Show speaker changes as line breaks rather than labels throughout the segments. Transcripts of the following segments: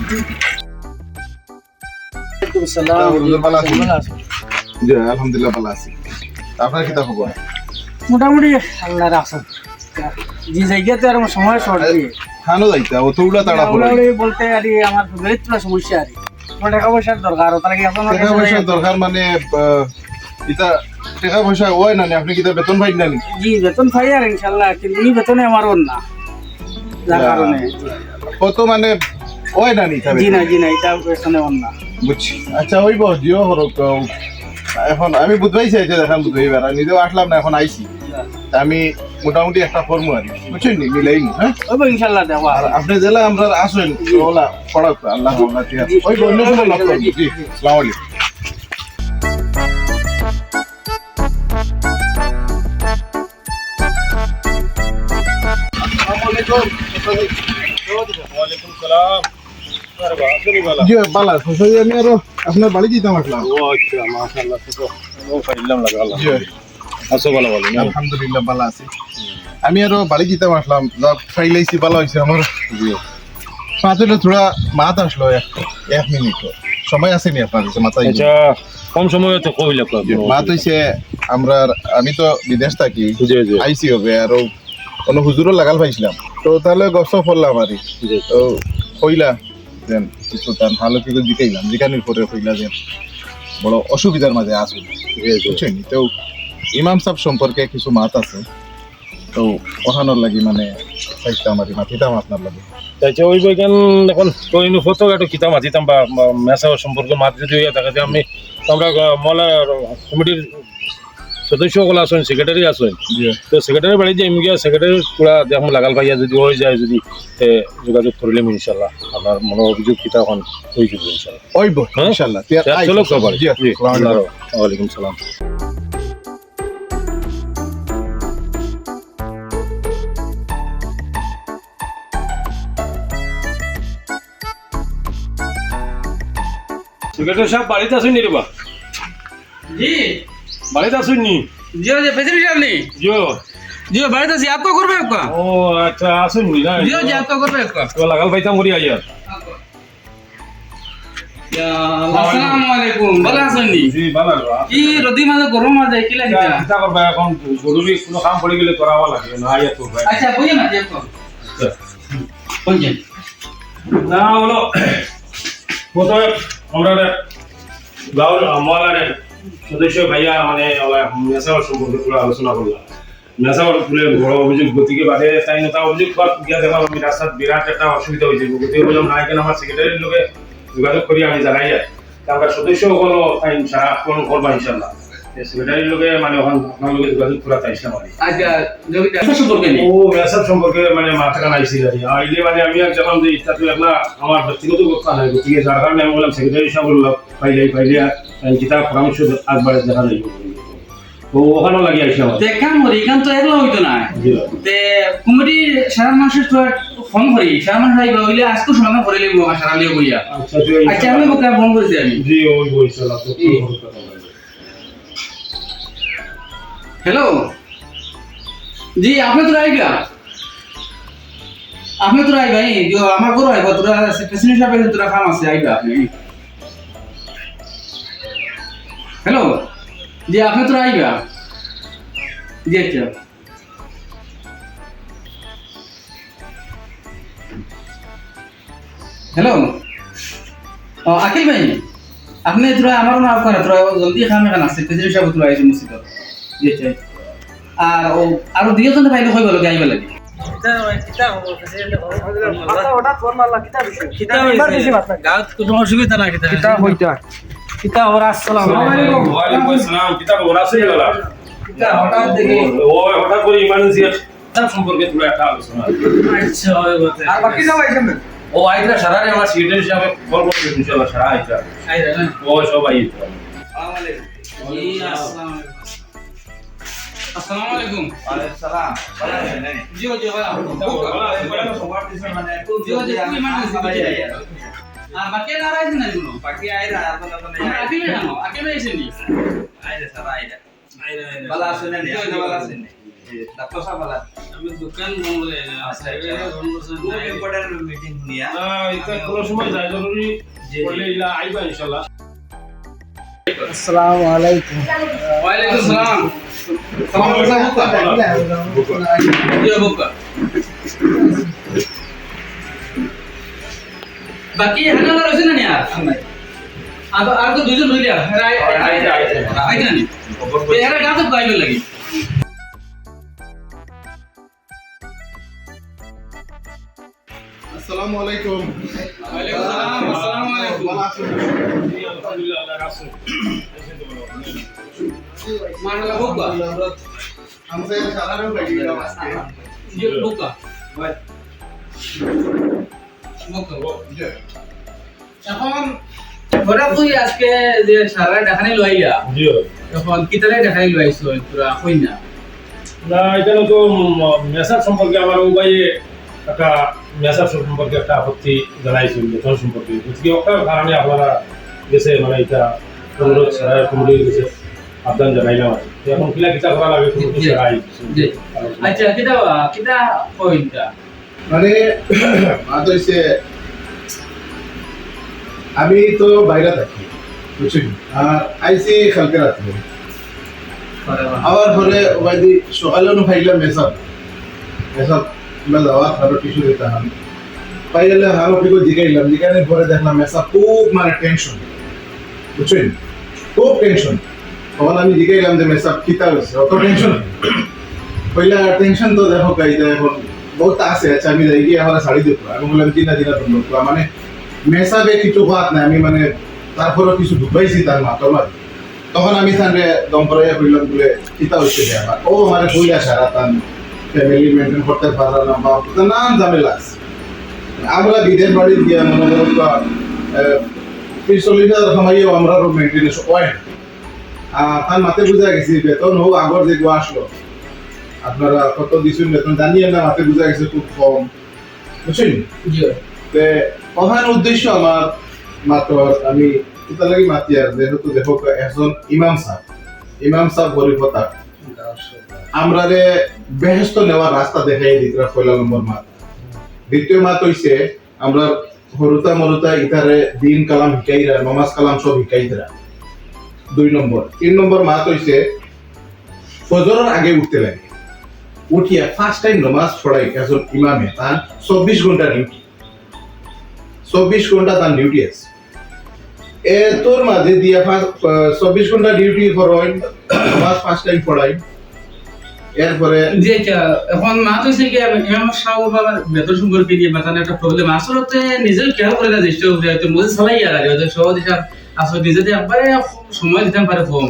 আলহামদুলিল্লাহ ভালো আছি। আপনার কি খবর?
মোটামুটি আল্লাহর আশা যে জায়গাতে আর আমার সময় শর্ট দিয়ে
খানো যাইতে অতগুলা তাড়া পড়ে
বলতে আর আমার বেরিত্র সমস্যা আর আমার টাকা পয়সার দরকার তার কি এখন
টাকা পয়সার দরকার মানে এটা টাকা পয়সা হয় না আপনি কি বেতন পাই না?
জি বেতন পাই আর ইনশাআল্লাহ, কিন্তু এই বেতনে আমার না যার কারণে
কত মানে হয় না নি
জি না এটা বেতনে না
বুঝছি। আচ্ছা ওই দিও হরক এখন আমি বুঝবাইছি যে দেখান বুঝবাই আর নিজেও আসলাম না, এখন আইছি আমি মোটামুটি একটা ফর্ম আর বুঝছেন নি মিলাই নি। হ্যাঁ
ওই ইনশাআল্লাহ দেওয়া
আপনি জেলা আমরা আসেন ওলা পড়াক আল্লাহ আল্লাহ ঠিক আছে। ওই অন্য সময় লক্ষ্য জি আসসালামু আলাইকুম। আমি আরো আপনার বাড়ি দিতাম আসলাম। আলহামদুলিল্লাহ ভালো আছি। আমি আরো বাড়ি দিতাম আসলাম, ফাইলাইছি ভালো হয়েছে আমার। পাঁচটা থোড়া মাত আসলো এক মিনিট সময় আছে নি আপনার কাছে? মাথায়
কম সময় তো কইলে
মাত হয়েছে আমরা, আমি তো বিদেশ থাকি আইসি হবে আরো কোনো হুজুরও লাগাল পাইছিলাম, তো তাহলে গছ পড়লাম আর তো কইলা যেন কিছু তার ভালো কিছু জিকাইলাম, জিকানির পরে কইলা যেন বড় অসুবিধার মাঝে আসুন বুঝছেন। তো ইমাম সাহেব সম্পর্কে কিছু মাত আছে, তো ওখানোর লাগি মানে চাইতাম আর মাতিতাম আপনার লাগে।
তাইছে ওই বইখান এখন কইনু ফটো একটা কিতাব মাতিতাম বা মেসা সম্পর্কে মাত যদি হইয়া থাকে যে আমি আমরা মলা কমিটির সদস্যসকল আছেন, সেক্রেটারি আছেন, তো সেক্রেটারি বাড়ি যাই গিয়া সেক্রেটারি পুরা দেখুন লাগাল ভাইয়া যদি হয়ে যায় যদি যোগাযোগ করলাম ইনশাল্লাহ আপনার মনে অভিযোগ কিতা এখন হয়ে যাবে ইনশাল্লাহ।
ওইব ইনশাল্লাহ।
চলো ওয়ালাইকুম সালাম। সেক্রেটারি সাহেব বাড়িতে আসুন নি রে বা?
জি
বাড়িতে আসুন নি?
जियो जी प्रेसिडेंट साहब नहीं
জিও
जियो भाई तो आपको कर रहे हो
ও আচ্ছা আসুন নি না
जियो जी आपको कर रहे हो
তো লাগাল পাইতাম করি আইয়া।
अस्सलाम वालेकुम भला सुननी
জি ভালো
ई रदी माने गरम आ जाए किला किला
চিন্তা করবা এখন জরুরি কোনো কাম পড়ে গেলে করাবা লাগে না আইয়া তো ভাই।
अच्छा बोलिए ना जी आपको बोलिए
না হলো প্রথমে আমরা গাঁওর আমাদের সদস্য ভাইয়া মানে মেসাওয়ার সম্পর্কে পুরো আলোচনা করলাম। মেসাওয়ার পুরে বড় অভিযোগ গতিকে বাদে তাই না, তা অভিযোগ গিয়া দেখলাম আমি রাস্তার বিরাট একটা অসুবিধা হয়েছে। গতিকে বললাম না এখানে আমার সেক্রেটারির লোকে যোগাযোগ করি আমি জানাই যাই আমরা সদস্য কোনো সারা আক্রমণ করবা ইনশাল্লাহ। সেক্রেটারির লোকে মানে ওখান আপনার লোকে যোগাযোগ করা চাইছিলাম আমি।
अच्छा जो সম্পর্কে নেই
ও মেসাব সম্পর্কে মানে মাথা কান আইছিল আর আইলে মানে আমি আর যখন যে ইচ্ছা তো একলা আমার ব্যক্তিগত কথা নাই, গতিকে যার কারণে আমি বললাম সেক্রেটারি সাহেব পাইলে কিতাব পরামর্শ আগবাড়ে দেখা যাইব। তো ওখানেও লাগি আইসি আমার
দেখা মরি এখান তো একলা হইতো না তে কমিটি সারা মানুষের তো ফোন করি সারা মানুষ আইবা হইলে আজকে সমাধান করে লইব সারা লিয়ে বইয়া। আচ্ছা আমি বকা ফোন করেছি আমি
জি ওই বইছালা তো
हेलो जी आपने तो आएगा भाई जो हमारा गुरु है तुरा प्रेसिडेंट साहब है तुरा काम से आएगा आपने। हेलो जी आपने तो आएगा जी अच्छा हेलो अखिल भाई आपने तुरा हमारा नाम करा तुरा जल्दी खाने का नाश्ते प्रेसिडेंट साहब तुरा आए मुझसे जी अच्छा আর ও আর দিও তো পাইলে কই বলো গাইবা লাগি গাঁত কোনো অসুবিধা না কিতা হইতা কিতা ওর আসসালামু আলাইকুম।
ওয়া আলাইকুম আসসালাম। কিতা ওরা আছে গেলা
কিতা হঠাৎ দেখি
ও হঠাৎ করে ইমার্জেন্সি তার সম্পর্কে পুরো একটা আলোচনা।
আচ্ছা ওই কথা
আর বাকি সব আইছেন না
ও আইরা সারা আমার সেক্রেটারি সাহেব কল করতে ইনশাআল্লাহ সারা আইরা
আইরা না
ও সব আইরা।
আসসালামু আলাইকুম জি আসসালামু আলাইকুম अस्सलाम वालेकुम
ওয়ালাইকুম সালাম ভালো আছেন নানি
জিও জিও ভালো
সবার দিছে মানে
জিও জিও তুমি মানে আর বাকি না রাইছে না কোনো
বাকি আইরা আপন আপন
আমরা আকিলে জানো আকিলে এসেনি
আইরা সারা আইরা
আইরা
ভালো আছেন নানি আপনি ভালো আছেন জি ডাক্তার সাহেব ভালো
আমি দোকান বন্ধ করে
আচ্ছা, খুব ইম্পর্টেন্ট মিটিং নিয়া
না এটা কোনো সময় যায় জরুরি বললে ইলা আইবা ইনশাআল্লাহ।
আসসালামু আলাইকুম।
ওয়ালাইকুম সালাম সালাম বুকা বাকি হানা রয়েছে না আর আর তো দুইজন হইলে আই জানি এরা গাছ গাইবে লাগি
আসসালামু আলাইকুম।
ওয়ালাইকুম সালাম আসসালামু আলাইকুম
ভালো আছেন?
আলহামদুলিল্লাহ আল্লাহ রাসূল
মানলা বুকা
আমাদের সারারও লাগি গেলাম আজকে।
বুকা বুকা এখন ওরা তুই আজকে যে সারা দেখানি লইয়া
জি
এখন কিতালে দেখাই লইছো পুরা কই না
না এখানে তো মেসাজ সম্পর্কে আমার ও ভাই একটা মেসাজ সম্পর্কে একটা আপত্তি জানাইছিল বেতন সম্পর্কে বুঝলি ওটার কারণে আপনারা গেছে মানে এটা অনুরোধ ছাড়া কমিটি গেছে আবদান জানাইলাম আর কি। এখন কিলা কিতা করা লাগে কমিটি ছাড়াই
আচ্ছা কিতা কইতা
মানে মাত্র হইছে আমি তো বাইরে থাকি বুঝছেন আর আইসি কালকে রাত্রে আবার পরে ওইদি সকালে ফাইলাম মেসাব না যাওয়া আরো কিছু দিতাম পাইলে আরো কিছু জিগাইলাম জিগানোর পরে দেখলাম মেসাব খুব মানে টেনশন বুঝছেন খুব টেনশন তখন আমি জিগাইলাম যে মেসাব কিতা হয়েছে অত টেনশন পয়লা টেনশন তো দেখো গাইতে এখন বহুত আছে আচ্ছা আমি যাই গিয়ে আমার শাড়ি দেখবো আমি বললাম দিনা বন্ধু মানে মেসাবে কিছু হাত নাই আমি মানে তারপরে কিছু ঢুকাইছি তার মাথার মাঝে তখন আমি তাহলে দম পড়াইয়া কইলাম বলে কিতা হচ্ছে আমার ও আমার কইলা সারা তান ফ্যামিলি মেনটেন করতে পারা না বা নানান ঝামেলা আছে আমরা বিদেশ বাড়ি দিয়ে মনে করো 30-40,000 কামাইও আমরা মেনটেনেন্স হয় তার মাথায় বুঝা গেছি বেতন হোক আগর যে আসলো আপনারা কত দিচ্ছেন বেতন জানিয়ে না মাথায় বুঝা গেছে খুব কম বুঝছেন প্রধান উদ্দেশ্য আমার মাত্র আমি এটা লাগি মাতি আর যেহেতু দেখো একজন ইমাম সাহেব গরিবতা আমরা রে বেহেস্ত নেওয়ার রাস্তা দেখাই দিতরা পয়লা নম্বর মাত দ্বিতীয় মাত হইছে আমরা হরুতা মরুতা ইতারে দিন কালাম হিকাইরা নমাজ কালাম সব হিকাইরা 2 নম্বর 3 নম্বর মাত হইছে ফজরের আগে উঠতে লাগে উঠিয়া ফার্স্ট টাইম নামাজ পড়াই একজন ইমামে তার 24 ঘন্টা ডিউটি 24 ঘন্টা তার ডিউটি আছে তোর মাঝে দিয়া 24 ঘন্টা ডিউটি করেন নামাজ ফার্স্ট টাইম পড়াই এরপরে
যে এখন মা তো সে কি ইমাম সাহেব বাবার বেতন সম্পর্কে দিয়ে বাতানো একটা প্রবলেম আসলে নিজেও খেয়াল করে না চেষ্টা করে হয়তো মুঝে চালাই আর হয়তো সহজ হিসাব আসলে নিজেতে একবারে সময় দিতে পারে কম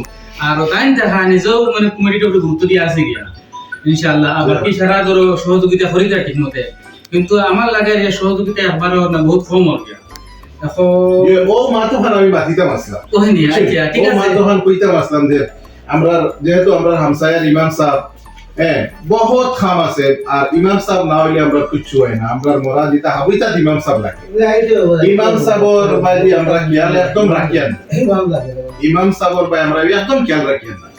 আর তাই দেখা নিজেও মানে কমিটির উপরে গুরুত্ব দিয়ে আছে গিয়া ইনশাআল্লাহ আবার কি সারা ধরো সহযোগিতা করি যায় ঠিক মতে কিন্তু আমার লাগে যে সহযোগিতা একবারও না বহুত কম হল গিয়া এখন
ও মাতোখান আমি বাতিতাম আসলাম
ওখানে আচ্ছা ঠিক
ও
আছে
মাতোখান কইতাম আসলাম যে আমরা যেহেতু আমরা হামসায়ার ইমাম সাহেব বহুত খাম আছে আর ইমাম সাহেব না হইলে আমরা কিচ্ছু হয় না আমরা মরা যেটা হাবইতা ইমাম সাহেব লাগে ইমাম সাহেবর বাইরে আমরা খেয়াল একদম রাখিয়ান ইমাম সাহেবর বাই আমরা একদম খেয়াল রাখিয়ান না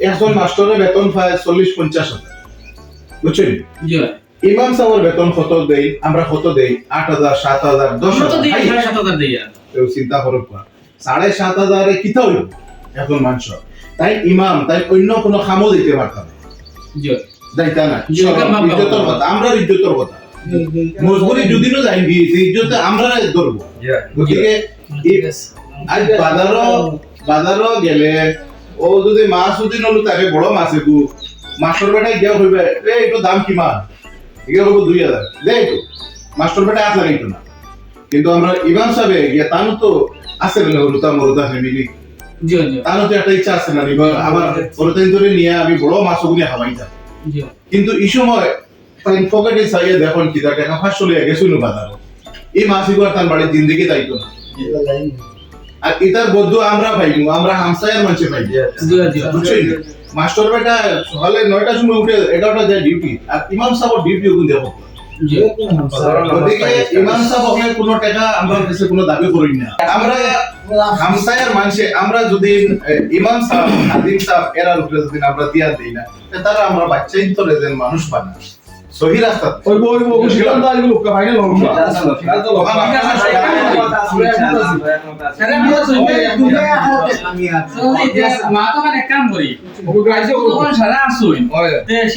একজন মাস্টারের বেতন পায় 40-50 হাজার বুঝছেন
জি
ইমাম সাহেবের বেতন কত দেই আমরা কত দেই 8,000 7,000
আমরা তো দিই
10,000
7,000 দেই
কেউ চিন্তা করুক না 7,500 এ কিতা হইল এখন মানুষ তাই ইমাম তাই অন্য কোনো খামও দিতে পারতাম না
জি
যাইতা না
জি,
ইজ্জতের কথা আমরা ইজ্জতের কথা মজবুরি যদিও যাই গিয়েছি ইজ্জতে আমরা ধরবো গতিকে আজ বাজারও গেলে ও যদি মাছ যদি নলু তাকে বড় মাছ একটু মাস্টার বেটাই গিয়া হইবে একটু দাম কিমান এগুলো হবো 2,000 দে একটু মাস্টার বেটাই হাত লাগাইতো না কিন্তু আমরা ইমাম সাহেব গিয়া তানও তো আছে না হলুতা মরুতা ফ্যামিলি
জি জি
তারও তো একটা ইচ্ছা আছে না আমার পরদিন ধরে নিয়ে আমি বড় মাছগুলি হাবাইতাম
জি
কিন্তু এই সময় তাই পকেটে চাইয়ে দেখুন কি টাকা 500 লিয়া গেছিল বাজারও এই মাছগুলো তার বাড়ির জিন্দগি তাইতো না আর ইতার বদ্ধ আমরা পাইবো আমরা হামসায়ার মানুষে পাইবো বুঝছেন মাস্টার বেটা সকালে 9টার সময় উঠে 11টা যায় ডিউটি আর ইমাম সাহেবের ডিউটি ওগুন দেখো ওদিকে ইমাম সাহেব হলে কোনো টাকা আমরা কাছে কোনো দাবি করি না আমরা হামসায়ার মানুষে আমরা যদি ইমাম সাহেব খাদিম সাহেব এরা উপরে যদি আমরা দিয়া দেই না তারা আমরা বাচ্চাই তো রেজেন মানুষ বানা সহি রাস্তা
ওই সিদ্ধান্ত আজকে লোক ফাইনাল হোক না
মা তো এক কাম করি সারা আসুন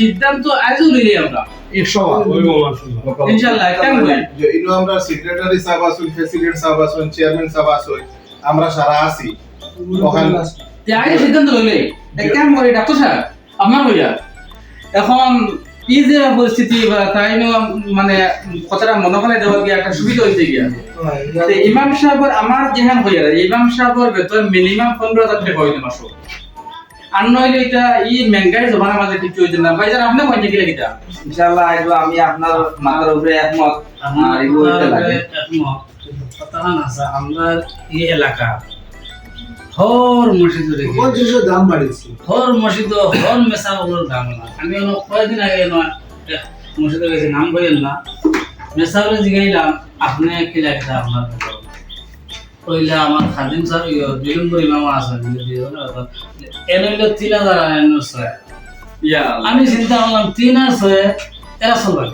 সিদ্ধান্ত আজও নিলে আমরা
100
ইনশাআল্লাহ এক কাম করি
যে ইনো আমরা সেক্রেটারি সাহেব আসুন প্রেসিডেন্ট সাহেব আসুন চেয়ারম্যান সাহেব আসুন আমরা সারা আসি ওখানে
আগে সিদ্ধান্ত লইলে এক কাম করি ডাক্তার সাহেব আমার হইয়া এখন এই যে পরিস্থিতি বা তাই মানে কথাটা মনে করে দেওয়া গিয়া একটা সুবিধা হইতে গিয়া ইমাম সাহেবের আমার যেখান হইয়া ইমাম সাহেবের বেতন মিনিমাম 15,000 টাকা হইতে মাসো আর নইলে এটা ই মেঙ্গাই জমানার মাঝে কিছু হইতে না ভাই জান আপনি কইতে গেলে কিটা
ইনশাআল্লাহ আইবো আমি আপনার মাথার উপরে একমত আর এগুলো হইতে লাগে
কথা আছে আমরা এই এলাকা হর মসজিদের
দাম বাড়িয়েছে
হর মসজিদ হর মেসাবগুলোর দাম না আমি কয়েকদিন আগে মসজিদে গেছি নাম বলেন না মেসাবরে জিগাইলাম আপনি কি লাগছে আপনার কইলা আমার খাদিম স্যার দুই নম্বর ইমাম আছে এনইলো 3,000 আমি চিন্তা করলাম 3,000 এরা চলবে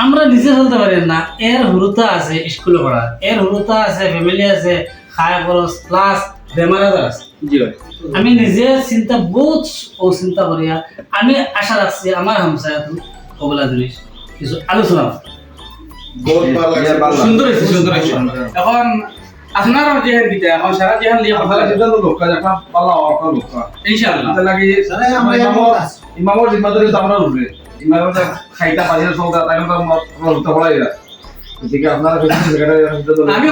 আমরা নিজে চলতে পারি না এর হুরুতা আছে স্কুলে পড়া এর হুরুতা আছে ফ্যামিলি আছে খায় খরচ প্লাস বেমার আজার আছে আমি নিজে চিন্তা বহুত ও চিন্তা করিয়া আমি আশা রাখছি আমার হামসায়াত ওগুলা জিনিস কিছু আলোচনা
বহুত ভালো লাগছে
সুন্দর হয়েছে সুন্দর হয়েছে এখন আপনার যেখান দিতে এখন সারা যেখান লিয়ে কথা
তাহলে সিদ্ধান্ত লোক একটা পালা অর্থ লোক
ইনশাআল্লাহ
তাহলে লাগি আমরা ইমামর জিম্মাদারি তো আমরা উঠবে ইমামর খাইতা পারি না সব তাই আমরা উঠতে পড়াই না ঠিক আছে আপনারা সেক্রেটারি
আমি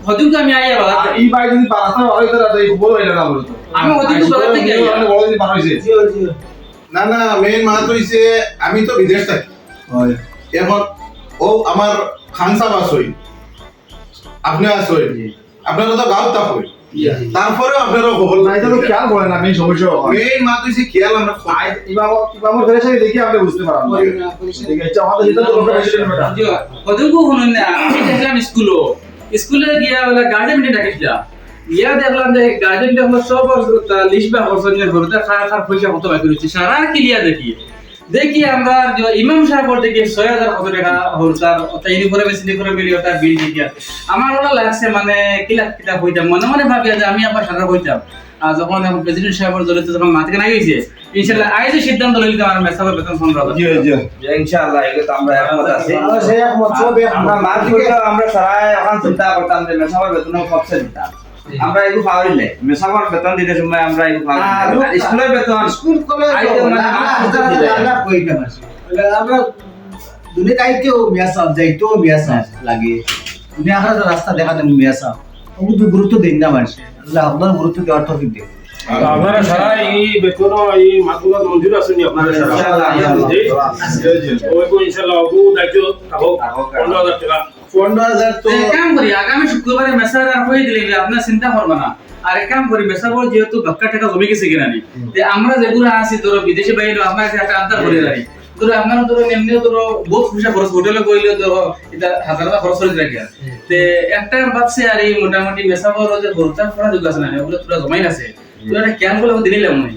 হদিকু আমি আইয়া বাবা
এই ভাই যদি পারাতে হয় তাহলে এই বড় হইলো না বলতো
আমি হদিকু বাবা থেকে আইয়া
আমি বড় দিন পার হইছে
না না মেইন মাত হইছে আমি তো বিদেশ থাকি
হয়
এখন ও আমার খান সাহেব আসই আপনি আসই আপনারা তো গাঁও তা হই তারপরে আপনারা খবর
না এটা তো খেয়াল করেন না মেইন সমস্যা হয়
মেইন মাত হইছে খেয়াল আমরা
ইমামর ঘরে সাথে দেখি আপনি বুঝতে পারেন ঠিক আছে আমাদের সিদ্ধান্ত লোক প্রেসিডেন্ট বেটা
হদিকু শুনুন না আমি দেখলাম স্কুলে গিয়া বলে গার্জেন মিটিং ডাকিছিলাম গিয়া দেখলাম যে গার্জেন টা সব লিস্ট বা করছেন ঘরতে খাওয়া পয়সা কত বাকি রয়েছে সারা ক্লিয়ার দেখি আমরা ইমাম সাহেবের দেখি 6,000 কত টাকা হরতার তাই করে বেশি করে মিলিয়ে তার বিল দেখিয়া আমার ওটা লাগছে মানে কিলা হইতাম মনে মনে ভাবিয়া যে আমি আবার সারা হইতাম আর যখন প্রেসিডেন্ট সাহেবের জড়িত যখন মাথাকে না গেছে ইনশাআল্লাহ আইজে সিদ্ধান্ত লইতে আমার মেসাবের বেতন সংগ্রহ
জি জি
ইনশাআল্লাহ এগুলো তো আমরা একমত আছি
আমরা সেই একমত সব
আমরা মার দিকে আমরা সারাই এখন চিন্তা করতাম যে মেসাবার বেতন কমছে দিতাম আমরা এগুলো পাওয়াইলে মেসাবার বেতন দিতে সময় আমরা এগুলো পাওয়াইলে স্কুলের বেতন
স্কুল কলেজ
আইতে মানে
আমরা কইতাম আমরা দুনে কাইতেও মিয়াসাব যাইতো মিয়াসাব লাগে দুনিয়া আখরাতের রাস্তা দেখাতেন মিয়াসাব ওগুলো গুরুত্ব দেন না মানুষ আল্লাহ আপনার গুরুত্ব দেওয়ার তৌফিক দেন
আপনারা সারা এই বেতন এই মাসুল মঞ্জুর আছেন আপনারা সারা
ইনশাআল্লাহ
ওই ইনশাআল্লাহ ও দায়িত্ব থাকুক 15,000 টাকা
15,000 তো
এক কাম করি আগামী শুক্রবারে মেসার আর হয়ে দিলে আপনার চিন্তা করবে না আর এক কাম করি মেসাবর যেহেতু বাক্কা টাকা জমে গেছে কিনা নি যে আমরা যেগুলো আছি ধরো বিদেশে বাইরে আপনার কাছে একটা আন্তর করে রাখি ধরো আপনারা ধরো এমনি ধরো বহুত পয়সা খরচ হোটেলে কইলে ধরো এটা হাজার টাকা খরচ করে রাখি তে একটা ভাবছে আর এই মোটামুটি মেসাবর যে খরচা করা যোগ্য আছে না ওগুলো পুরো জমাই আছে তো এটা কেন বলে দিলাম মনে হয়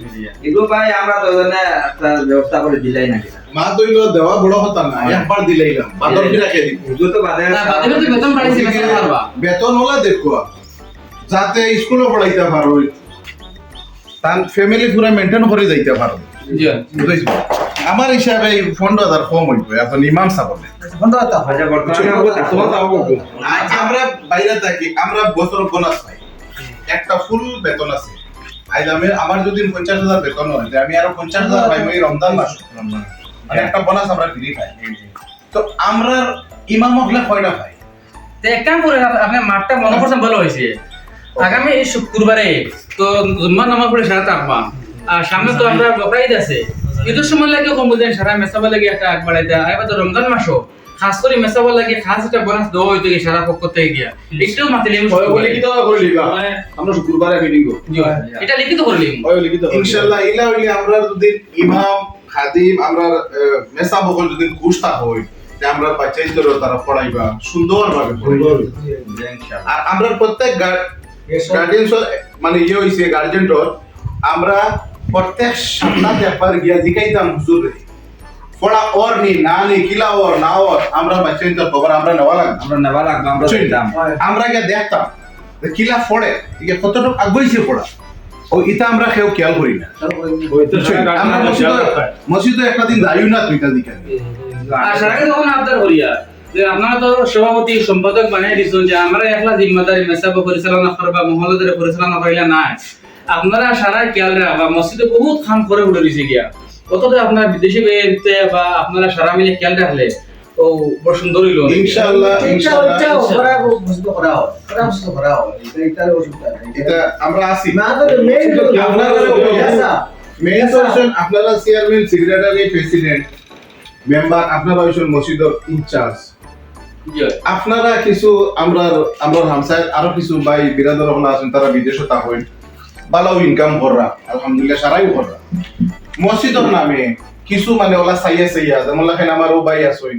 এগুলো ভাই আমরা দুজনে একটা ব্যবস্থা করে দিলাই না
মা দইল দেওয়া বড় কথা না একবার দিলাইলাম বাদর কি রাখে দিব
এগুলো তো বাদে
না বাদে তো বেতন বাড়াইছে মেসার পারবা
বেতন হলা দেখো যাতে স্কুলে পড়াইতে পারো তার ফ্যামিলি পুরো মেইনটেইন করে যাইতে পারো
জি
বুঝাইছো আমার হিসাবে এই 15,000 কম হইবে এখন ইমাম সাহেব
বন্ধ কথা
হাজার বর্তমানে আমরা
তোমার দাও করবো
আমরা বাইরে থাকি আমরা বছর বোনাস পাই একটা ফুল বেতন আছে আইলামে আমার যদি 50,000 বেতন হয় আমি আরো 50,000 পাই এই রমজান মাস মানে একটা বোনাস আমরা ফ্রি পাই তো আমরা ইমাম হলে কয়টা পাই
তো এক কাম করে আপনি মাঠটা মনে করছেন ভালো হয়েছে আগামী এই শুক্রবারে তো জুম্মা নামাজ পড়ে সারা থাকবা আর সামনে তো আমরা বকরা ঈদ আছে ঈদের সময় লাগে কম বুঝেন সারা মেসাবা লাগে একটা আগ বাড়াইতে এবার তো রমজান মাসও খাস করে মেসাবা লাগে খাস একটা বোনাস দেওয়া হইতে গিয়ে সারা পক্ষ থেকে গিয়া একটু মাতিলে
ওই লিখিত করে লিবা মানে আমরা শুক্রবারে মিটিং করব
এটা লিখিত করে লিম
ওই লিখিত
ইনশাআল্লাহ ইলা হইলে আমরা যদি ইমাম খাদিম আমরা মেসা বকল যদি খুশতা হই যে আমরা বাচ্চাই তো তারা পড়াইবা সুন্দরভাবে পড়াইবা আর আমরা প্রত্যেক গার্ডিয়ান মানে ইয়ে হইছে গার্জিয়ানটর আমরা প্রত্যেক সপ্তাহে একবার গিয়া জিকাইতাম হুজুর ফড়া ওর নি না নি কিলা ওর না ওর আমরা বাচ্চা তো খবর আমরা নেওয়া লাগবে
আমরা নেওয়া লাগবে আমরা দিতাম
আমরা গিয়ে দেখতাম যে কিলা ফড়ে ঠিক কতটুকু আগুইছে পড়া ও এটা আমরা কেউ খেয়াল করি না আমরা মসজিদে একটা দিন যাইও না তুই দিকে
আর সারাকে যখন আবদার করিয়া যে আপনারা তো সভাপতি সম্পাদক বানিয়ে দিচ্ছেন যে আমরা একলা জিম্মাদারি মেসাব পরিচালনা করবা মহল্লাদের পরিচালনা করিলা না আপনারা সারা খেয়াল রাখবা মসজিদে বহুত কাম করে উঠে দিছে গিয়া কতটা আপনার বিদেশি বেরতে বা আপনারা সারা মিলে খেয়াল রাখলে ও বড় সুন্দর হইল
ইনশাআল্লাহ ইনশাআল্লাহ এটা আমরা আসি মেইন সলিউশন আপনারা চেয়ারম্যান সেক্রেটারি প্রেসিডেন্ট মেম্বার আপনারা হইছেন মসজিদের ইনচার্জ আপনারা কিছু আমরা হামসায় আরো কিছু ভাই বিরাদর হল আছেন তারা বিদেশে তা হইন ভালো ইনকাম কররা আলহামদুলিল্লাহ সারাই কররা মসজিদের নামে কিছু মানে ওলা সাইয়া সাইয়া যেমন লেখেন আমার ও ভাই আসইন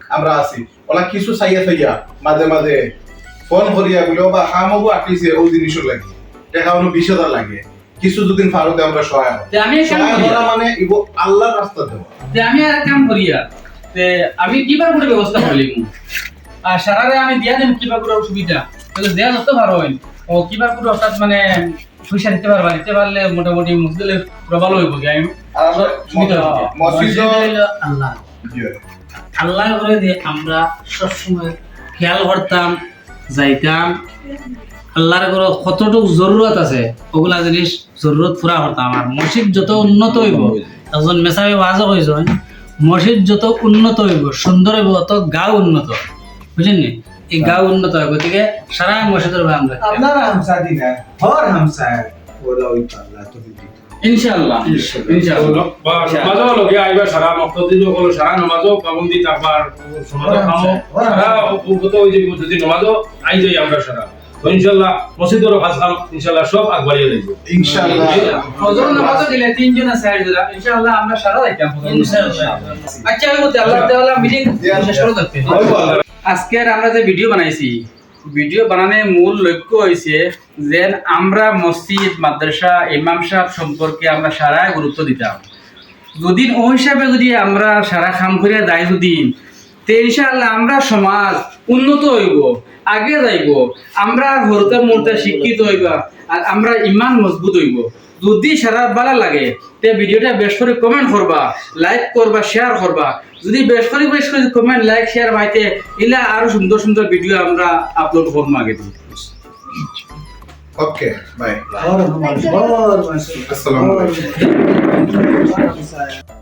আমরা আছি ওলা কিছু সাইয়া সাইয়া মাঝে মাঝে ফোন করিয়া বলিও বা কামও আটলিছে ও জিনিসও লাগে টাকা হলো 20,000 লাগে কিছু দুদিন ফারতে আমরা সহায় হই
আমি এক কাম করিয়া
মানে ইগো আল্লাহর রাস্তা দেওয়া
আমি আর এক কাম করিয়া আমি কিবার করে ব্যবস্থা করলিম আর সারারে আমি দিয়া দেব কিবা করে সুবিধা তাহলে দেয়া যত ভালো হয় ও কিবা করে অর্থাৎ মানে পয়সা দিতে পারবা দিতে পারলে মোটামুটি মসজিদে প্রবল হইব কি আমি সুবিধা হবে
মসজিদ
আল্লাহ আল্লাহ করে দিয়ে আমরা সবসময় খেয়াল করতাম যাইতাম আল্লাহর করে কতটুকু জরুরত আছে ওগুলা জিনিস জরুরত পুরা করতাম আর মসজিদ যত উন্নত হইব একজন মেসাবে ওয়াজও কইছেন মসজিদ যত উন্নত হইব সুন্দর হইব তত গাঁও উন্নত বুঝলেন নি এই গাঁও উন্নত হয় গতিকে সারা মসজিদের ভাই আমরা
আপনারা হামসা দিনা হর হামসা ওলা ওই আল্লাহ তো দিতে
ইনশাআল্লাহ ইনশাআল্লাহ
সমাজও লগে আইবা সারা মক্তদি হলো সারা নামাজও পাবন্দি তারপর সমাজও কামও সারা উপগত হই যে যদি নামাজও আই যাই আমরা সারা তো ইনশাআল্লাহ মসজিদের কাজ কাম ইনশাআল্লাহ সব আগবাড়িয়ে যাইব
ইনশাআল্লাহ
ফজর নামাজ দিলে তিনজন সাইড দিলা ইনশাআল্লাহ আমরা সারা যাইতাম ইনশাআল্লাহ আচ্ছা আমি তাআলা তাআলা মিটিং শেষ করে দিতে আজকের আমরা যে ভিডিও বানাইছি ভিডিও বানানোর মূল লক্ষ্য হয়েছে যে আমরা মসজিদ মাদ্রাসা ইমাম সাহেব সম্পর্কে আমরা সারা গুরুত্ব দিতাম যদি ওই হিসাবে যদি আমরা সারা কাম করিয়া যাই যদি তে ইনশাআল্লাহ আমরা সমাজ উন্নত হইব আগে যাইব আমরা হরতে মুহূর্তে শিক্ষিত হইবা আর আমরা ইমান মজবুত হইব যদি সারা ভালো লাগে তে ভিডিওটা বেশ করে কমেন্ট করবা লাইক করবা শেয়ার করবা যদি বেশ করে কমেন্ট লাইক শেয়ার পাইতে ইলা আরো সুন্দর সুন্দর ভিডিও আমরা আপলোড করব আগে
ওকে বাই
হর হামসা
আসসালামু আলাইকুম
হর হামসা